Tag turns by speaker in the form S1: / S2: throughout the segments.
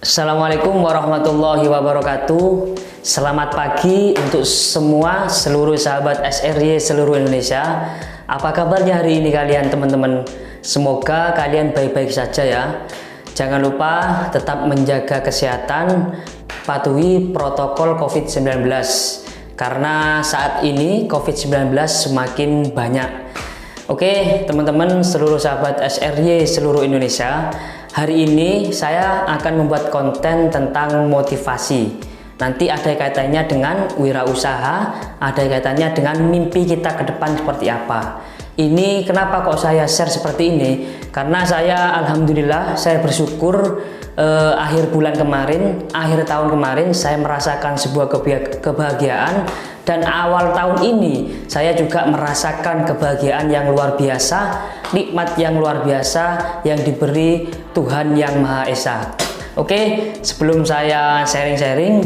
S1: Assalamualaikum warahmatullahi wabarakatuh. Selamat pagi untuk semua seluruh sahabat SRY seluruh Indonesia. Apa kabarnya hari ini kalian teman-teman? Semoga kalian baik-baik saja ya. Jangan lupa tetap menjaga kesehatan, patuhi protokol COVID-19 karena saat ini COVID-19 semakin banyak. Oke teman-teman seluruh sahabat SRY seluruh Indonesia, hari ini saya akan membuat konten tentang motivasi. Nanti ada kaitannya dengan wirausaha, ada kaitannya dengan mimpi kita ke depan seperti apa. Ini kenapa kok saya share seperti ini? Karena saya alhamdulillah saya bersyukur akhir bulan kemarin, akhir tahun kemarin saya merasakan sebuah kebahagiaan, dan awal tahun ini saya juga merasakan kebahagiaan yang luar biasa, nikmat yang luar biasa yang diberi Tuhan Yang Maha Esa. Oke, sebelum saya sharing-sharing,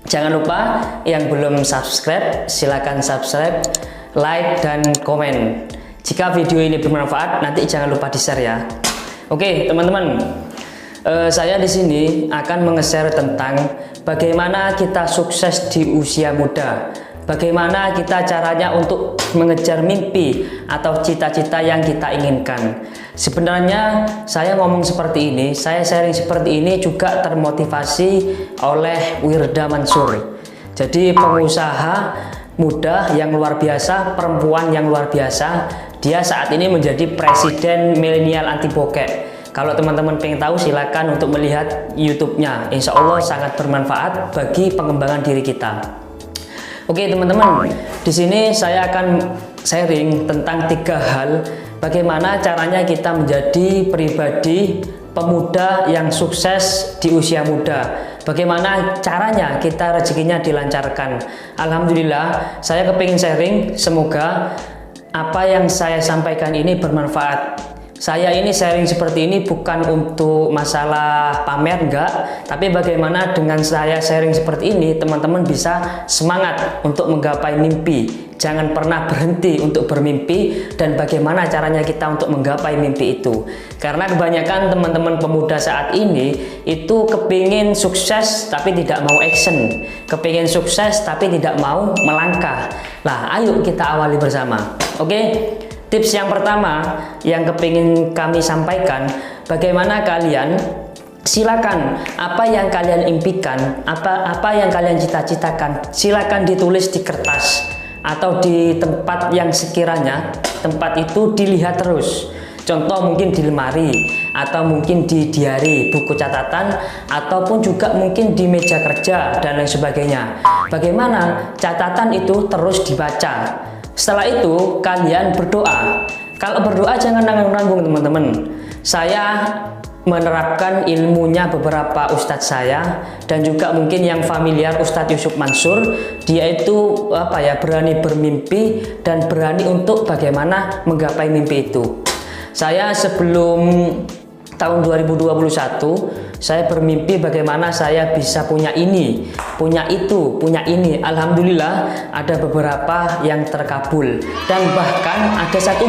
S1: jangan lupa yang belum subscribe silakan subscribe, like dan komen. Jika video ini bermanfaat nanti jangan lupa di-share ya. Oke teman-teman, saya di sini akan menge-share tentang bagaimana kita sukses di usia muda. Bagaimana kita caranya untuk mengejar mimpi atau cita-cita yang kita inginkan. Sebenarnya saya ngomong seperti ini, saya sharing seperti ini juga termotivasi oleh Wirda Mansur. Jadi pengusaha muda yang luar biasa, perempuan yang luar biasa. Dia saat ini menjadi presiden milenial anti bokek. Kalau teman-teman pengen tahu silakan untuk melihat YouTube-nya. Insya Allah sangat bermanfaat bagi pengembangan diri kita. Oke teman-teman, di sini saya akan sharing tentang 3 hal bagaimana caranya kita menjadi pribadi pemuda yang sukses di usia muda. Bagaimana caranya kita rezekinya dilancarkan. Alhamdulillah saya kepingin sharing, semoga apa yang saya sampaikan ini bermanfaat. Saya ini sharing seperti ini bukan untuk masalah pamer, enggak, tapi bagaimana dengan saya sharing seperti ini teman-teman bisa semangat untuk menggapai mimpi. Jangan pernah berhenti untuk bermimpi, dan bagaimana caranya kita untuk menggapai mimpi itu. Karena kebanyakan teman-teman pemuda saat ini itu kepingin sukses tapi tidak mau action, kepingin sukses tapi tidak mau melangkah. Lah ayo kita awali bersama. Oke, tips yang pertama yang kepingin kami sampaikan, bagaimana kalian silakan apa yang kalian impikan, apa yang kalian cita-citakan, silakan ditulis di kertas atau di tempat yang sekiranya tempat itu dilihat terus. Contoh mungkin di lemari, atau mungkin di diary, buku catatan, ataupun juga mungkin di meja kerja dan lain sebagainya. Bagaimana catatan itu terus dibaca. Setelah itu kalian berdoa. Kalau berdoa jangan nanggung-nanggung teman-teman. Saya menerapkan ilmunya beberapa ustadz saya dan juga mungkin yang familiar Ustadz Yusuf Mansur. Dia itu berani bermimpi dan berani untuk bagaimana menggapai mimpi itu. Saya sebelum tahun 2021 saya bermimpi bagaimana saya bisa punya ini, punya itu, punya ini. Alhamdulillah ada beberapa yang terkabul, dan bahkan ada satu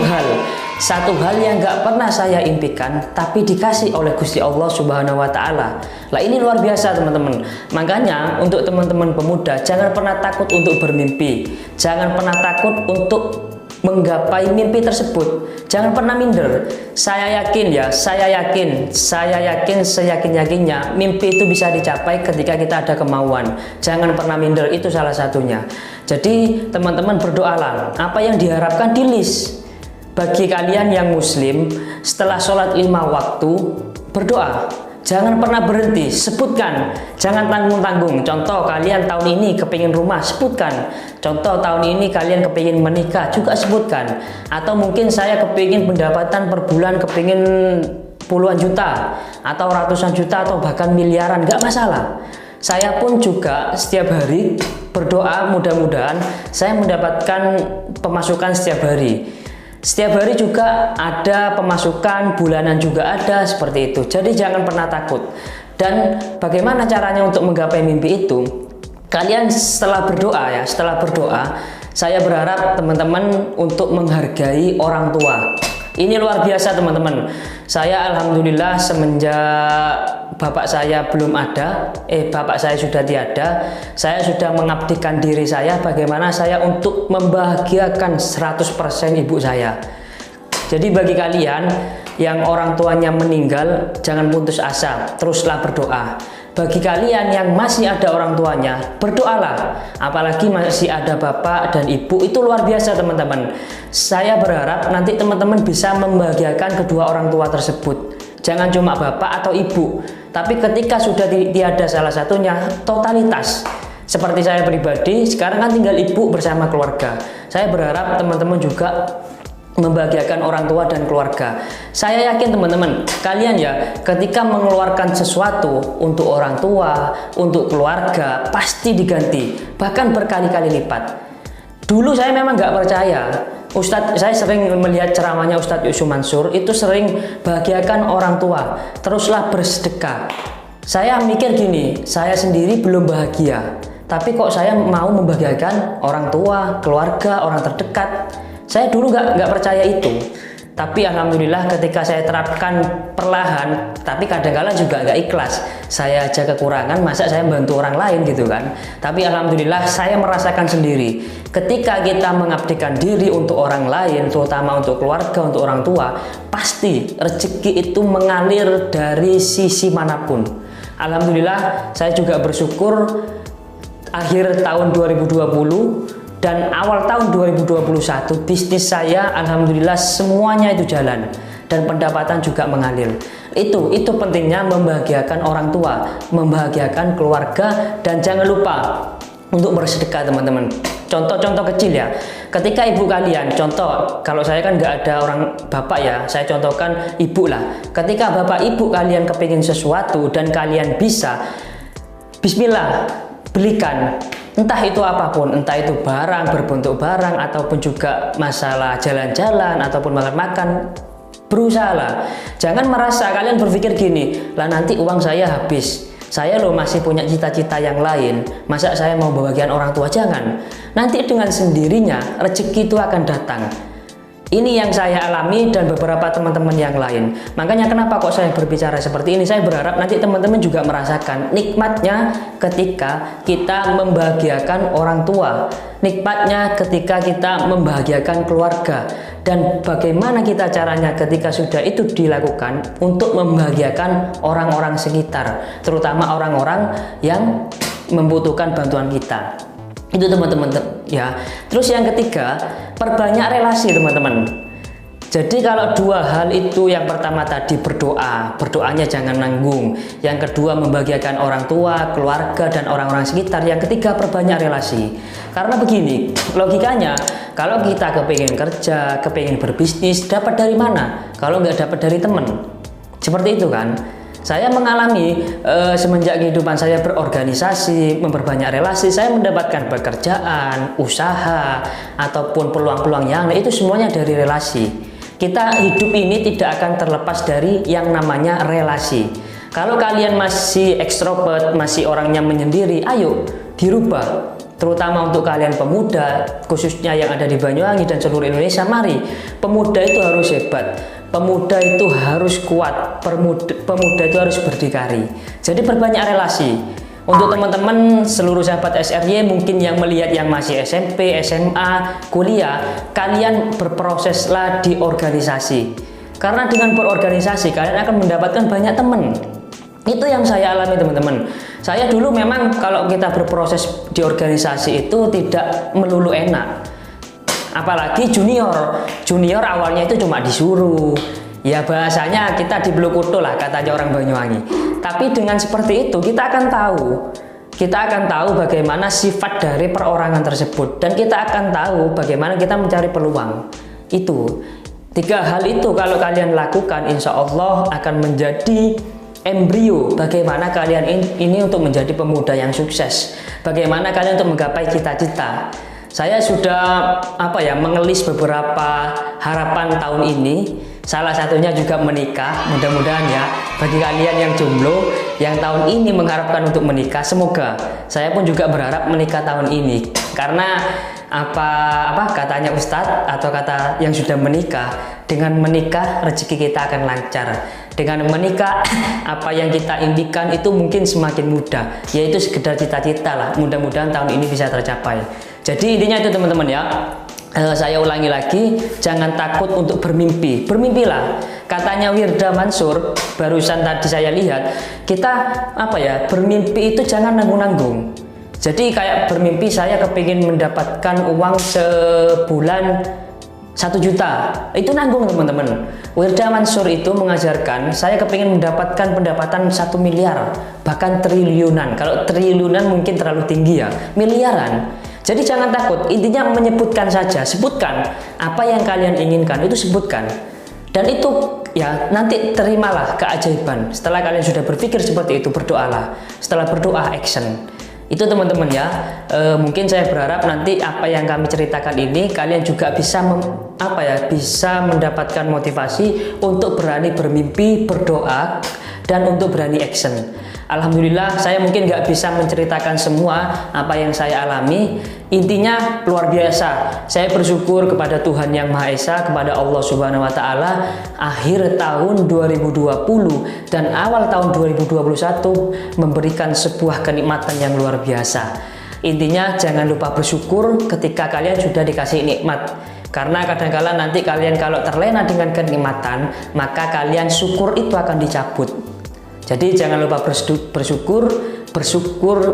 S1: hal yang gak pernah saya impikan tapi dikasih oleh Gusti Allah Subhanahu wa Ta'ala. Lah ini luar biasa teman-teman. Makanya untuk teman-teman pemuda jangan pernah takut untuk bermimpi, jangan pernah takut untuk menggapai mimpi tersebut. Jangan pernah minder. Saya yakin seyakin-yakinnya mimpi itu bisa dicapai ketika kita ada kemauan. Jangan pernah minder, itu salah satunya. Jadi teman-teman berdoalah, apa yang diharapkan di list. Bagi kalian yang muslim, setelah sholat 5 waktu berdoa. Jangan pernah berhenti, sebutkan. Jangan tanggung-tanggung. Contoh kalian tahun ini kepingin rumah, sebutkan. Contoh tahun ini kalian kepingin menikah, juga sebutkan. Atau mungkin saya kepingin pendapatan per bulan, kepingin puluhan juta, atau ratusan juta, atau bahkan miliaran, nggak masalah. Saya pun juga setiap hari berdoa mudah-mudahan saya mendapatkan pemasukan setiap hari. Setiap hari juga ada pemasukan, bulanan juga ada, seperti itu. Jadi jangan pernah takut. Dan bagaimana caranya untuk menggapai mimpi itu? Kalian setelah berdoa ya, saya berharap teman-teman untuk menghargai orang tua. Ini luar biasa teman-teman. Saya alhamdulillah semenjak bapak saya belum ada, bapak saya sudah tiada, saya sudah mengabdikan diri saya bagaimana saya untuk membahagiakan 100% ibu saya. Jadi bagi kalian yang orang tuanya meninggal, jangan putus asa, teruslah berdoa. Bagi kalian yang masih ada orang tuanya, berdoalah. Apalagi masih ada bapak dan ibu, itu luar biasa teman-teman. Saya berharap nanti teman-teman bisa membahagiakan kedua orang tua tersebut. Jangan cuma bapak atau ibu, tapi ketika sudah tiada salah satunya, totalitas. Seperti saya pribadi, sekarang kan tinggal ibu bersama keluarga. Saya berharap teman-teman juga membahagiakan orang tua dan keluarga. Saya yakin teman-teman, kalian ya ketika mengeluarkan sesuatu untuk orang tua, untuk keluarga, pasti diganti, bahkan berkali-kali lipat. Dulu saya memang nggak percaya. Saya sering melihat ceramahnya Ustadz Yusuf Mansur, itu sering bahagiakan orang tua, teruslah bersedekah. Saya mikir gini, saya sendiri belum bahagia, tapi kok saya mau membahagiakan orang tua, keluarga, orang terdekat. Saya dulu nggak percaya itu, tapi alhamdulillah ketika saya terapkan perlahan, tapi kadang-kala juga nggak ikhlas. Saya aja kekurangan, masa saya bantu orang lain gitu kan. Tapi alhamdulillah saya merasakan sendiri, ketika kita mengabdikan diri untuk orang lain, terutama untuk keluarga, untuk orang tua, pasti rezeki itu mengalir dari sisi manapun. Alhamdulillah saya juga bersyukur akhir tahun 2020 dan awal tahun 2021 bisnis saya alhamdulillah semuanya itu jalan dan pendapatan juga mengalir. Itu pentingnya membahagiakan orang tua, membahagiakan keluarga, dan jangan lupa untuk bersedekah teman-teman. Contoh-contoh kecil ya, ketika ibu kalian, contoh kalau saya kan nggak ada orang bapak ya, saya contohkan ibu lah. Ketika bapak ibu kalian kepingin sesuatu dan kalian bisa, bismillah, belikan. Entah itu apapun, entah itu barang, berbentuk barang, ataupun juga masalah jalan-jalan, ataupun makan-makan, berusahalah. Jangan merasa, kalian berpikir gini, lah nanti uang saya habis, saya loh masih punya cita-cita yang lain, masa saya mau bagian orang tua? Jangan. Nanti dengan sendirinya, rezeki itu akan datang. Ini yang saya alami dan beberapa teman-teman yang lain. Makanya kenapa kok saya berbicara seperti ini? Saya berharap nanti teman-teman juga merasakan nikmatnya ketika kita membahagiakan orang tua, nikmatnya ketika kita membahagiakan keluarga, dan bagaimana kita caranya ketika sudah itu dilakukan untuk membahagiakan orang-orang sekitar, terutama orang-orang yang membutuhkan bantuan kita. Itu teman-teman ya. Terus yang ketiga, perbanyak relasi teman-teman. Jadi kalau dua hal itu, yang pertama tadi berdoanya jangan nanggung, yang kedua membahagiakan orang tua, keluarga, dan orang-orang sekitar, yang ketiga perbanyak relasi. Karena begini logikanya, kalau kita kepingin kerja, kepingin berbisnis, dapat dari mana kalau nggak dapat dari teman? Seperti itu kan. Saya mengalami semenjak kehidupan saya berorganisasi, memperbanyak relasi, saya mendapatkan pekerjaan, usaha, ataupun peluang-peluang yang lain, itu semuanya dari relasi. Kita hidup ini tidak akan terlepas dari yang namanya relasi. Kalau kalian masih ekstrovert, masih orangnya menyendiri, ayo dirubah. Terutama untuk kalian pemuda, khususnya yang ada di Banyuwangi dan seluruh Indonesia, mari. Pemuda itu harus hebat. Pemuda itu harus kuat, pemuda itu harus berdikari. Jadi perbanyak relasi. Untuk teman-teman seluruh sahabat SRY mungkin yang melihat yang masih SMP, SMA, kuliah, kalian berproseslah di organisasi. Karena dengan berorganisasi kalian akan mendapatkan banyak teman. Itu yang saya alami teman-teman. Saya dulu memang kalau kita berproses di organisasi itu tidak melulu enak. Apalagi junior awalnya itu cuma disuruh, ya bahasanya kita di Blukuto lah katanya orang Banyuwangi. Tapi dengan seperti itu kita akan tahu bagaimana sifat dari perorangan tersebut, dan kita akan tahu bagaimana kita mencari peluang. Itu 3 hal itu kalau kalian lakukan, insya Allah akan menjadi embrio bagaimana kalian ini untuk menjadi pemuda yang sukses, bagaimana kalian untuk menggapai cita-cita. Saya sudah mengelis beberapa harapan tahun ini. Salah satunya juga menikah. Mudah-mudahan ya, bagi kalian yang jomblo yang tahun ini mengharapkan untuk menikah, semoga. Saya pun juga berharap menikah tahun ini, karena katanya Ustadz atau kata yang sudah menikah, dengan menikah rezeki kita akan lancar. Dengan menikah apa yang kita impikan itu mungkin semakin mudah, yaitu sekedar cita-cita lah. Mudah-mudahan tahun ini bisa tercapai. Jadi intinya itu teman-teman ya. Saya ulangi lagi, jangan takut untuk bermimpi. Bermimpilah. Katanya Wirda Mansur, barusan tadi saya lihat, kita bermimpi itu jangan nanggung-nanggung. Jadi kayak bermimpi saya kepingin mendapatkan uang sebulan 1 juta, itu nanggung teman-teman. Wirda Mansur itu mengajarkan saya kepingin mendapatkan pendapatan 1 miliar, bahkan triliunan. Kalau triliunan mungkin terlalu tinggi ya, miliaran. Jadi jangan takut, intinya menyebutkan saja, sebutkan apa yang kalian inginkan, itu sebutkan. Dan itu ya nanti terimalah keajaiban. Setelah kalian sudah berpikir seperti itu, berdoalah. Setelah berdoa, action. Itu teman-teman ya. Mungkin saya berharap nanti apa yang kami ceritakan ini kalian juga bisa bisa mendapatkan motivasi untuk berani bermimpi, berdoa, dan untuk berani action. Alhamdulillah saya mungkin nggak bisa menceritakan semua apa yang saya alami. Intinya luar biasa. Saya bersyukur kepada Tuhan Yang Maha Esa, kepada Allah Subhanahu wa taala, akhir tahun 2020 dan awal tahun 2021 memberikan sebuah kenikmatan yang luar biasa. Intinya jangan lupa bersyukur ketika kalian sudah dikasih nikmat. Karena kadang-kala nanti kalian kalau terlena dengan kenikmatan, maka kalian syukur itu akan dicabut. Jadi jangan lupa bersyukur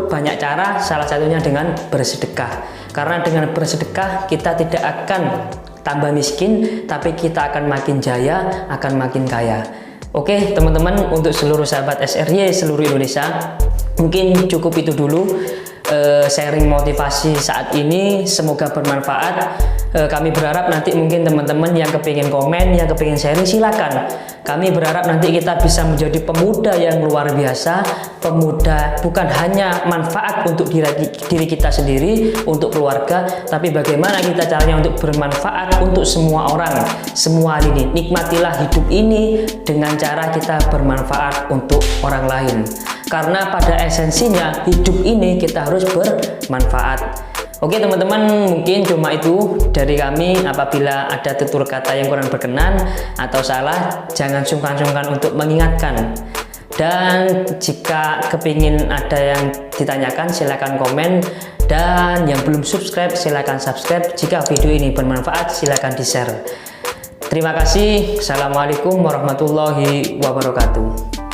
S1: banyak cara, salah satunya dengan bersedekah. Karena dengan bersedekah kita tidak akan tambah miskin, tapi kita akan makin jaya, akan makin kaya. Oke teman-teman, untuk seluruh sahabat SRY seluruh Indonesia, mungkin cukup itu dulu sharing motivasi saat ini, semoga bermanfaat. Kami berharap nanti mungkin teman-teman yang kepingin komen, yang kepingin sharing, silakan. Kami berharap nanti kita bisa menjadi pemuda yang luar biasa, pemuda bukan hanya manfaat untuk diri kita sendiri, untuk keluarga, tapi bagaimana kita caranya untuk bermanfaat untuk semua orang, semua lini. Nikmatilah hidup ini dengan cara kita bermanfaat untuk orang lain. Karena pada esensinya hidup ini kita harus bermanfaat. Oke teman-teman, mungkin cuma itu dari kami. Apabila ada tutur kata yang kurang berkenan atau salah, jangan sungkan-sungkan untuk mengingatkan. Dan jika kepingin ada yang ditanyakan, silakan komen. Dan yang belum subscribe, silakan subscribe. Jika video ini bermanfaat, silakan di-share. Terima kasih. Assalamualaikum warahmatullahi wabarakatuh.